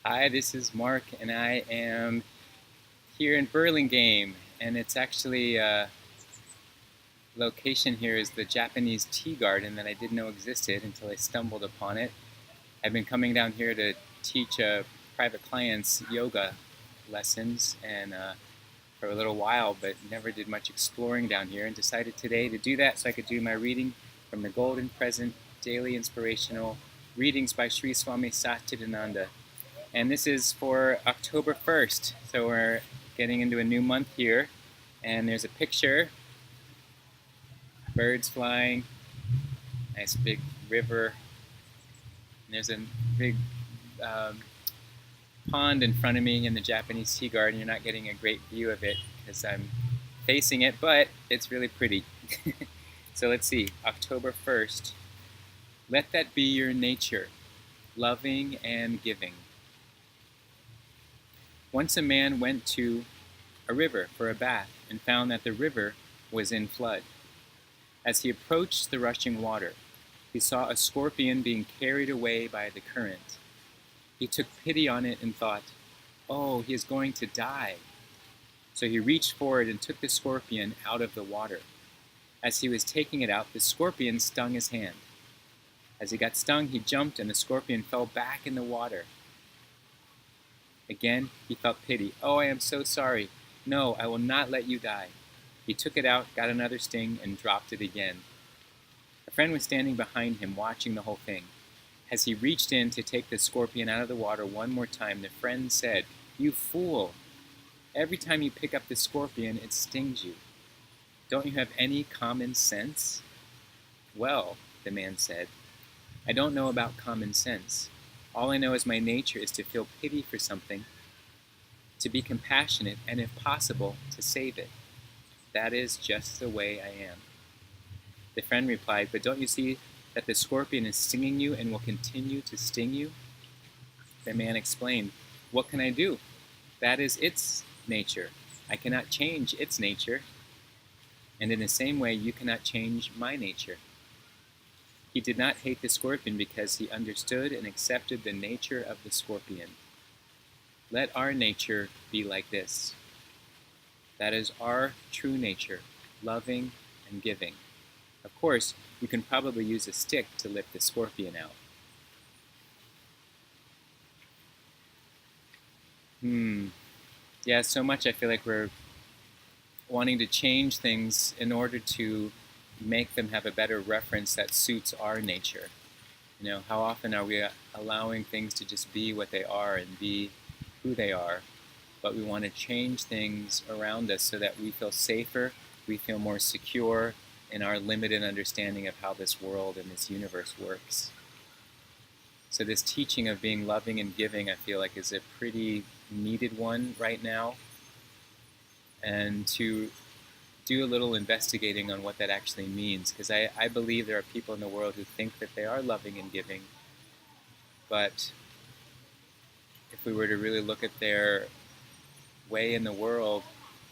Hi, this is Mark, and I am here in Burlingame, and it's actually location here is the Japanese tea garden that I didn't know existed until I stumbled upon it. I've been coming down here to teach private clients yoga lessons and for a little while, but never did much exploring down here, and decided today to do that so I could do my reading from the Golden Present Daily Inspirational Readings by Sri Swami Satchidananda. And this is for October 1st. So we're getting into a new month here. And there's a picture, birds flying, nice big river. And there's a big um, pond in front of me in the Japanese tea garden. You're not getting a great view of it because I'm facing it, but it's really pretty. So let's see, October 1st. Let that be your nature, loving and giving. Once a man went to a river for a bath and found that the river was in flood. As he approached the rushing water, he saw a scorpion being carried away by the current. He took pity on it and thought, "Oh, he is going to die." So he reached forward and took the scorpion out of the water. As he was taking it out, the scorpion stung his hand. As he got stung, he jumped and the scorpion fell back in the water. Again, he felt pity. "Oh, I am so sorry. No, I will not let you die." He took it out, got another sting, and dropped it again. A friend was standing behind him, watching the whole thing. As he reached in to take the scorpion out of the water one more time, the friend said, "You fool! Every time you pick up the scorpion, it stings you. Don't you have any common sense?" "Well," the man said, "I don't know about common sense. All I know is my nature is to feel pity for something, to be compassionate, and if possible, to save it. That is just the way I am." The friend replied, "But don't you see that the scorpion is stinging you and will continue to sting you?" The man explained, "What can I do? That is its nature. I cannot change its nature, and in the same way you cannot change my nature." He did not hate the scorpion because he understood and accepted the nature of the scorpion. Let our nature be like this. That is our true nature, loving and giving. Of course, you can probably use a stick to lift the scorpion out. Yeah, so much I feel like we're wanting to change things in order to make them have a better reference that suits our nature. How often are we allowing things to just be what they are and be who they are, but we want to change things around us so that we feel safer, we feel more secure in our limited understanding of how this world and this universe works. So this teaching of being loving and giving, I feel like, is a pretty needed one right now. And to do a little investigating on what that actually means, because I believe there are people in the world who think that they are loving and giving, but if we were to really look at their way in the world,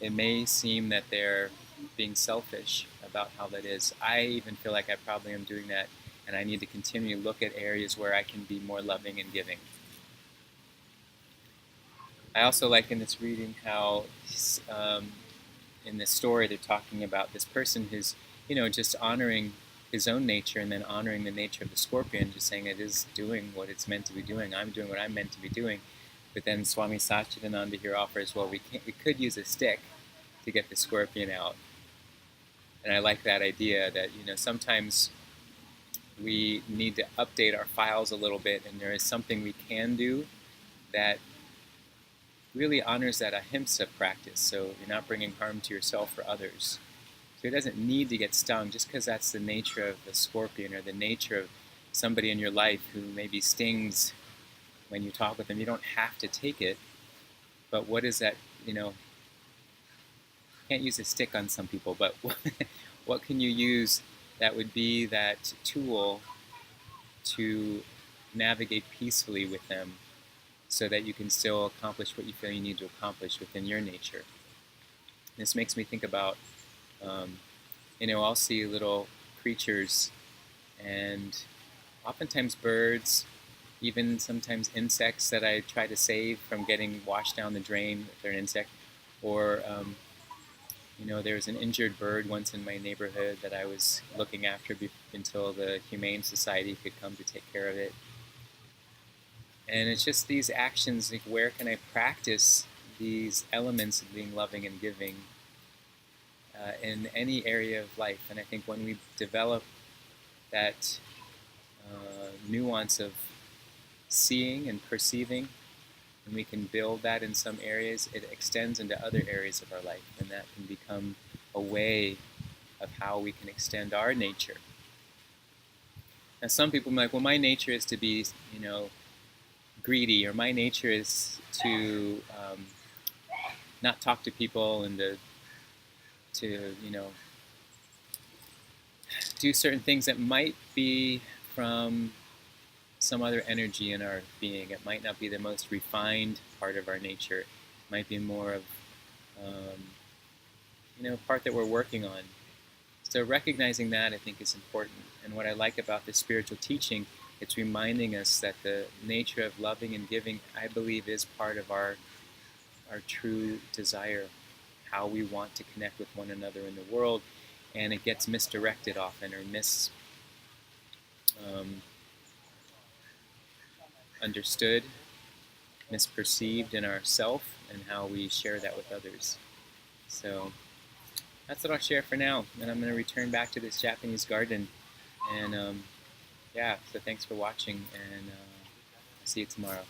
it may seem that they're being selfish about how that is. I even feel like I probably am doing that, and I need to continue to look at areas where I can be more loving and giving. I also like in this reading how in this story they're talking about this person who's, just honoring his own nature and then honoring the nature of the scorpion, just saying it is doing what it's meant to be doing. I'm doing what I'm meant to be doing. But then Swami Satchidananda here offers, well, we could use a stick to get the scorpion out. And I like that idea that, sometimes we need to update our files a little bit, and there is something we can do that really honors that ahimsa practice, so you're not bringing harm to yourself or others. So he doesn't need to get stung just because that's the nature of the scorpion or the nature of somebody in your life who maybe stings when you talk with them. You don't have to take it, but what is that, can't use a stick on some people, but what can you use that would be that tool to navigate peacefully with them so that you can still accomplish what you feel you need to accomplish within your nature? This makes me think about, I'll see little creatures, and oftentimes birds even sometimes insects that I try to save from getting washed down the drain if they're an insect, or there was an injured bird once in my neighborhood that I was looking after until the Humane Society could come to take care of it. And it's just these actions, like where can I practice these elements of being loving and giving in any area of life? And I think when we develop that nuance of seeing and perceiving, and we can build that in some areas, it extends into other areas of our life, and that can become a way of how we can extend our nature. Now, some people are like, well, my nature is to be, greedy, or my nature is to not talk to people and to do certain things that might be from some other energy in our being. It might not be the most refined part of our nature. It might be more of part that we're working on. So recognizing that, I think, is important. And what I like about this spiritual teaching, it's reminding us that the nature of loving and giving, I believe, is part of our true desire, how we want to connect with one another in the world, and it gets misdirected often, or misunderstood, misperceived in ourself, and how we share that with others. So that's what I'll share for now, and I'm going to return back to this Japanese garden. And so thanks for watching, and see you tomorrow.